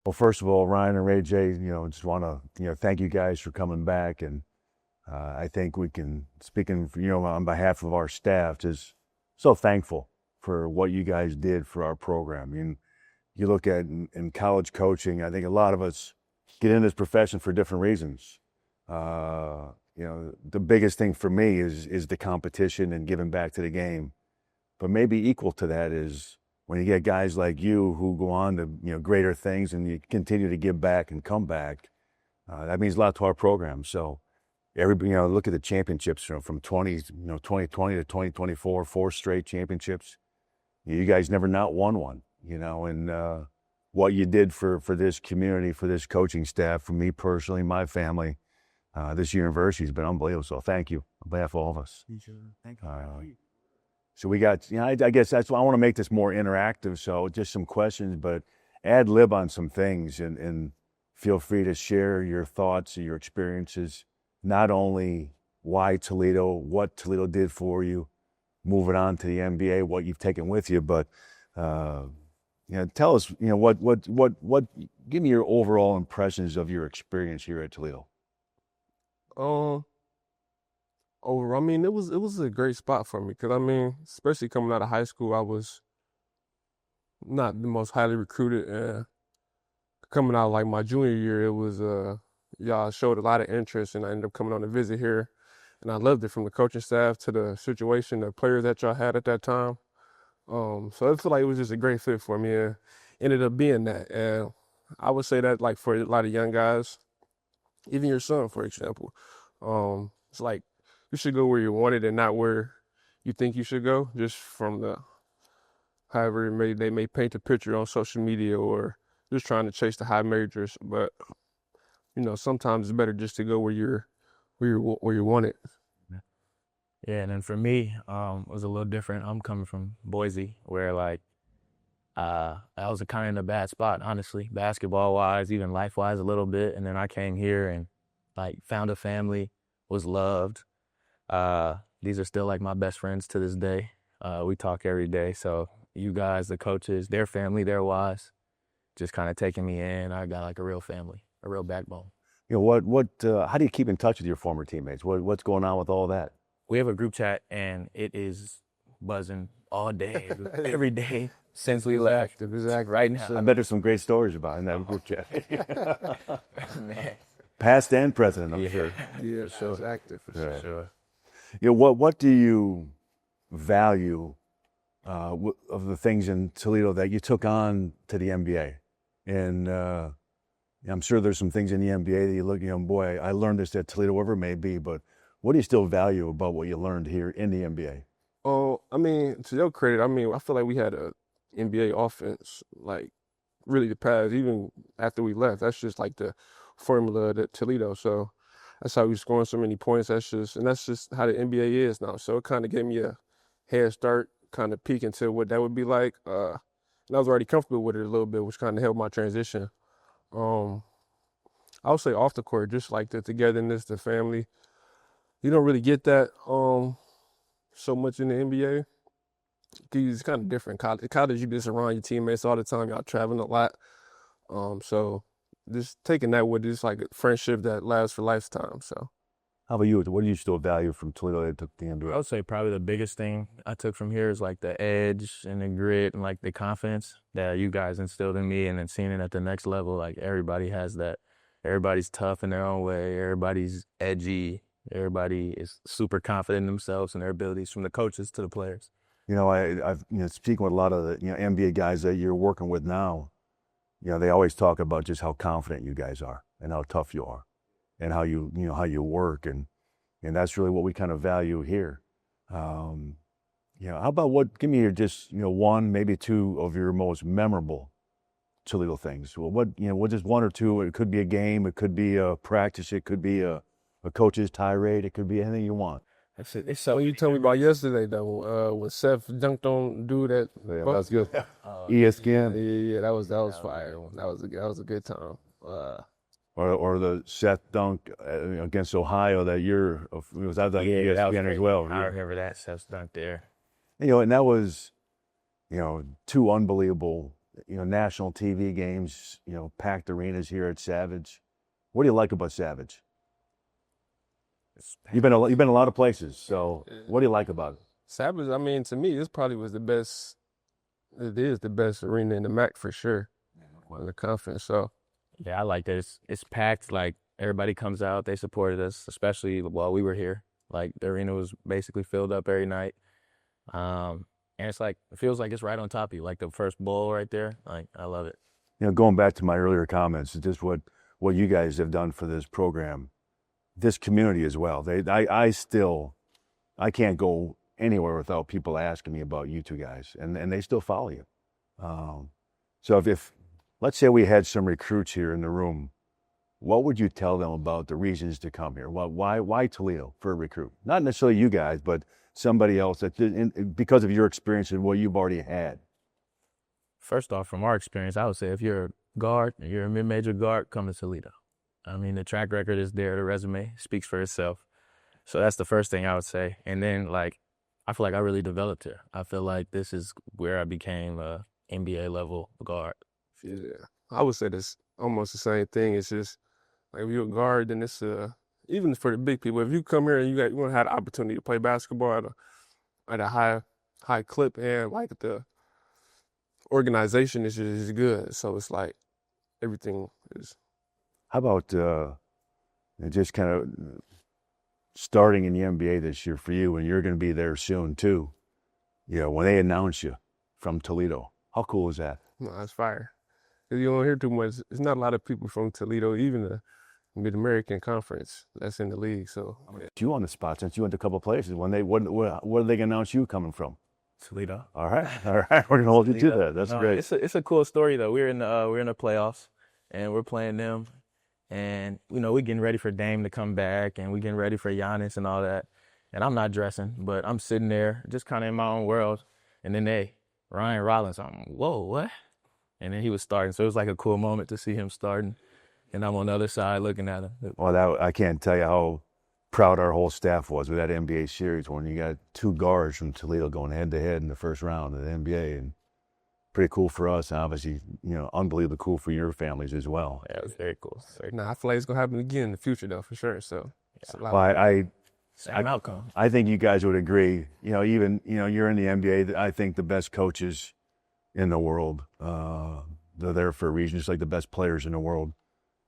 Well, first of all, Ryan and RayJ, just want to, thank you guys for coming back. And I think we can, speaking, on behalf of our staff, just so thankful for what you guys did for our program. I mean, you look at in college coaching, I think a lot of us get in this profession for different reasons. The biggest thing for me is the competition and giving back to the game. But maybe equal to that is when you get guys like you who go on to greater things and you continue to give back and come back. That means a lot to our program. So everybody, look at the championships from 2020 to 2024, 4 straight championships. You guys never not won one, and what you did for this community, for this coaching staff, for me personally, my family, this university has been unbelievable. So thank you on behalf of all of us. Thank you. So we got, I guess that's why I want to make this more interactive. So just some questions, but ad lib on some things and feel free to share your thoughts and your experiences, not only why Toledo, what Toledo did for you, moving on to the NBA, what you've taken with you, but tell us, give me your overall impressions of your experience here at Toledo. Overall, I mean, it was a great spot for me because, I mean, especially coming out of high school, I was not the most highly recruited. And coming out like my junior year, it was y'all showed a lot of interest, and I ended up coming on a visit here, and I loved it from the coaching staff to the situation, the players that y'all had at that time. So I feel like it was just a great fit for me, and ended up being that. And I would say that like for a lot of young guys, even your son, for example, it's like, you should go where you wanted and not where you think you should go, just from however they may paint a picture on social media or just trying to chase the high majors. But, sometimes it's better just to go where you want it. Yeah, and then for me, it was a little different. I'm coming from Boise, where I was kind of in a bad spot, honestly, basketball-wise, even life-wise a little bit. And then I came here and found a family, was loved. These are still like my best friends to this day. We talk every day. So you guys, the coaches, their family, their wives, just kind of taking me in. I got like a real family, a real backbone. How do you keep in touch with your former teammates? What's going on with all that? We have a group chat and it is buzzing all day, every day since we left. Exactly. Right now. I bet there's some great stories about in that group chat. Man. Past and present, I'm sure. Yeah, sure. It's active. Right. Sure. What do you value of the things in Toledo that you took on to the NBA? And I'm sure there's some things in the NBA that you look, boy, I learned this at Toledo, wherever it may be, but what do you still value about what you learned here in the NBA? Oh, I mean, to your credit, I feel like we had a NBA offense, like really the past, even after we left. That's just like the formula at Toledo. So that's how we scoring so many points. That's just how the NBA is now. So it kind of gave me a head start, kind of peek into what that would be like. And I was already comfortable with it a little bit, which kind of helped my transition. I would say off the court, just like the togetherness, the family. You don't really get that so much in the NBA. It's kind of different. College, you just around your teammates all the time. Y'all traveling a lot. So just taking that with it's like a friendship that lasts for lifetime. So, how about you? What do you still value from Toledo that took the NBA? I would say probably the biggest thing I took from here is like the edge and the grit and like the confidence that you guys instilled in me, and then seeing it at the next level. Like everybody has that. Everybody's tough in their own way. Everybody's edgy. Everybody is super confident in themselves and their abilities, from the coaches to the players. I've speaking with a lot of the NBA guys that you're working with now. They always talk about just how confident you guys are and how tough you are, and how how you work, and that's really what we kind of value here. How about give me just one, maybe two of your most memorable Toledo things. Well, what just one or two? It could be a game, it could be a practice, it could be a coach's tirade, it could be anything you want. That's it. It's so. when you told me about yesterday, though, when Seth dunked on dude that That's good. ESPN. Yeah, that was fire. That was a good time. Or the Seth dunk against Ohio that year. Was that like ESPN that was as well? I remember that Seth dunk there. And that was, two unbelievable national TV games, packed arenas here at Savage. What do you like about Savage? You've been a lot of places, so what do you like about it? Savage, I mean, to me, this probably was the best. It is the best arena in the MAC for sure. In the conference, so. Yeah, I like that. It's packed. Like, everybody comes out. They supported us, especially while we were here. Like, the arena was basically filled up every night. And it's like, it feels like it's right on top of you. Like the first bowl right there. Like, I love it. Going back to my earlier comments, just what you guys have done for this program, this community as well. I can't go anywhere without people asking me about you two guys, and they still follow you. So if let's say we had some recruits here in the room, what would you tell them about the reasons to come here? Why Toledo for a recruit? Not necessarily you guys, but somebody else because of your experience and what you've already had. First off, from our experience, I would say if you're a guard, you're a mid-major guard, come to Toledo. I mean, the track record is there. The resume speaks for itself. So that's the first thing I would say. And then, I feel like I really developed here. I feel like this is where I became a NBA level guard. Yeah, I would say that's almost the same thing. It's just like if you're a guard, then it's even for the big people. If you come here and you want to have the opportunity to play basketball at a high clip, and like the organization is just good. So it's like everything is. How about just kind of starting in the NBA this year for you, and you're going to be there soon too? When they announce you from Toledo, how cool is that? No, that's fire. Because you don't hear too much. There's not a lot of people from Toledo, even the Mid-American Conference that's in the league. So you on the spot since you went to a couple of places. What are they going to announce you coming from? Toledo. All right. We're going to hold you to that. That's great. It's a cool story though. We're in the playoffs, and we're playing them, and we're getting ready for Dame to come back, and we're getting ready for Giannis and all that. And I'm not dressing, but I'm sitting there just kind of in my own world, and then Ryan Rollins. I'm whoa, what? And then he was starting, so it was like a cool moment to see him starting, and I'm on the other side looking at him. Well, I can't tell you how proud our whole staff was with that NBA series when you got two guards from Toledo going head-to-head in the first round of the NBA, and pretty cool for us, and obviously, unbelievably cool for your families as well. Yeah, it was very cool. I feel like it's going to happen again in the future, though, for sure. So, yeah. Same outcome. I think you guys would agree. Even you're in the NBA. I think the best coaches in the world, they're there for a reason. Just like the best players in the world,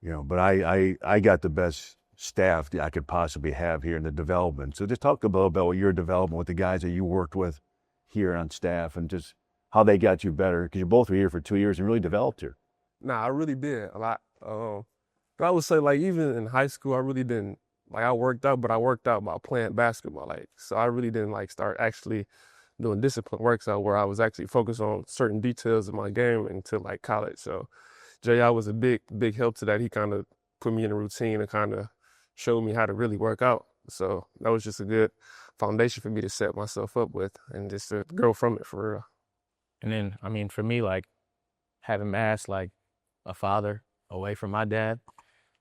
But I got the best staff that I could possibly have here in the development. So just talk a little about your development with the guys that you worked with here on staff, and just how they got you better, because you both were here for 2 years and really developed here. Nah, I really did a lot. But I would say, even in high school, I really didn't. I worked out, but I worked out by playing basketball. So I really didn't start actually doing discipline works out where I was actually focused on certain details of my game until college. So J.I. was a big help to that. He kind of put me in a routine and kind of showed me how to really work out. So that was just a good foundation for me to set myself up with and just to grow from it for real. And then, for me, having masked a father away from my dad,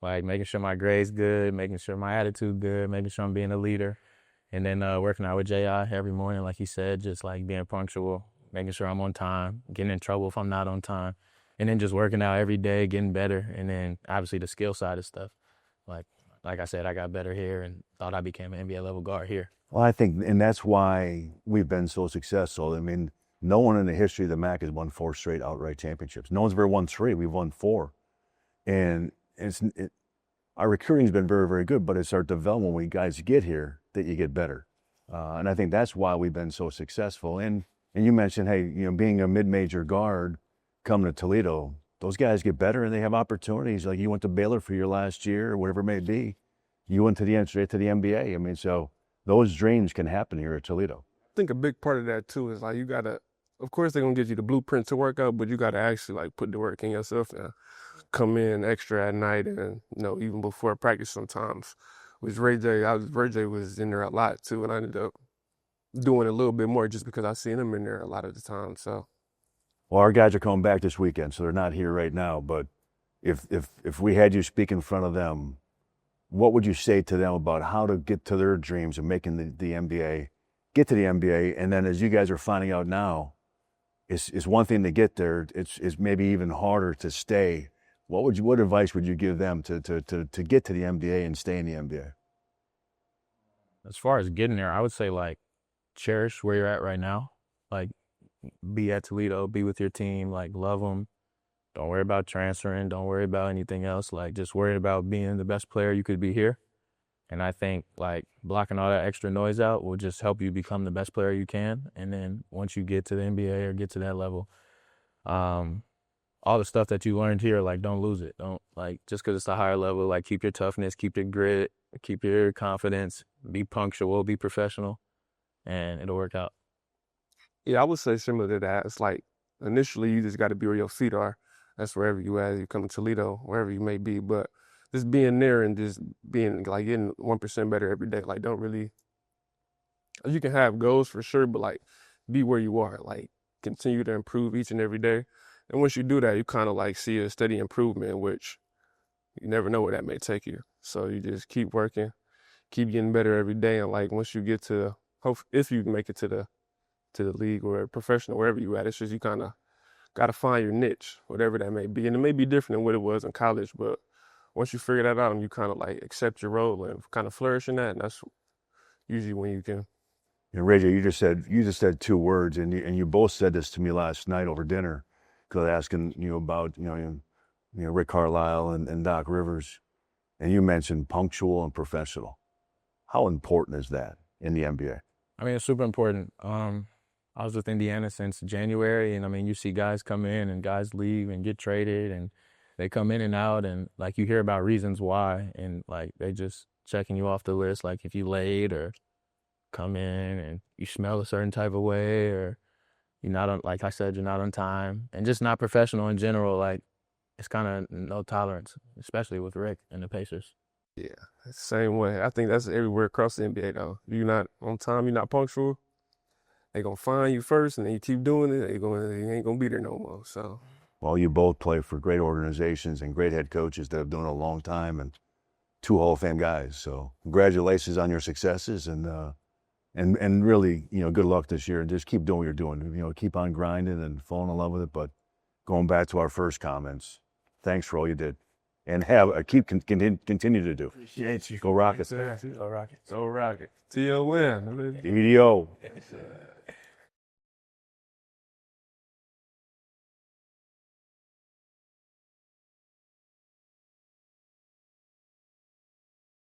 making sure my grades good, making sure my attitude good, making sure I'm being a leader. And then working out with J.I. every morning, like he said, just being punctual, making sure I'm on time, getting in trouble if I'm not on time. And then just working out every day, getting better. And then obviously the skill side of stuff. Like I said, I got better here and thought I became an NBA level guard here. Well, I think, and that's why we've been so successful. I mean, no one in the history of the MAC has won 4 straight outright championships. No one's ever won 3. We've won 4. And our recruiting's been very, very good, but it's our development when we guys get here that you get better. And I think that's why we've been so successful. And you mentioned, hey, being a mid-major guard, coming to Toledo, those guys get better and they have opportunities. Like you went to Baylor for your last year or whatever it may be. You went straight to the NBA. I mean, so those dreams can happen here at Toledo. I think a big part of that too is you gotta, of course they're gonna give you the blueprint to work out, but you gotta actually put the work in yourself and come in extra at night and even before practice sometimes. With RayJ was in there a lot too, and I ended up doing a little bit more just because I seen him in there a lot of the time. So, well, our guys are coming back this weekend, so they're not here right now. But if we had you speak in front of them, what would you say to them about how to get to their dreams of making the NBA, get to the NBA, and then as you guys are finding out now, it's one thing to get there. It's maybe even harder to stay. What advice would you give them to get to the NBA and stay in the NBA? As far as getting there, I would say like cherish where you're at right now. Like be at Toledo, be with your team, like love them. Don't worry about transferring. Don't worry about anything else. Like just worry about being the best player you could be here. And I think like blocking all that extra noise out will just help you become the best player you can. And then once you get to the NBA or get to that level, all the stuff that you learned here, like don't lose it. Don't like just because it's a higher level, like keep your toughness, keep your grit, keep your confidence, be punctual, be professional, and it'll work out. Yeah, I would say similar to that. It's like initially you just got to be where your feet are. That's wherever you at. You come to Toledo, wherever you may be, but just being there and just being like getting 1% better every day. Like don't really. You can have goals for sure, but like be where you are. Like continue to improve each and every day. And once you do that, you kind of like see a steady improvement, which you never know where that may take you. So you just keep working, keep getting better every day, and like once you get to, if you make it to the league or professional, wherever you at, it's just you kind of got to find your niche, whatever that may be. And it may be different than what it was in college, but once you figure that out and you kind of like accept your role and kind of flourish in that, and that's usually when you can. You know, RayJ, you just said two words, and you both said this to me last night over dinner, because asking you about Rick Carlisle and Doc Rivers, and you mentioned punctual and professional. How important is that in the NBA? I mean, it's super important. I was with Indiana since January, and I mean, you see guys come in and guys leave and get traded, and they come in and out, and like you hear about reasons why, and like they just checking you off the list, like if you late or come in and you smell a certain type of way, or you're not on, like I said, you're not on time, and just not professional in general. Like it's kind of no tolerance, especially with Rick and the Pacers. Yeah, it's the same way. I think that's everywhere across the NBA though. If you're not on time, you're not punctual, they gonna find you first, and then you keep doing it, you ain't gonna be there no more. So. Well, you both play for great organizations and great head coaches that have done it a long time, and two Hall of Fame guys. So congratulations on your successes, and really, good luck this year, and just keep doing what you're doing. Keep on grinding and falling in love with it. But going back to our first comments, thanks for all you did, and continue to do. Appreciate you. Go Rockets. Go Rockets. Go Rockets. Till you win. EDO.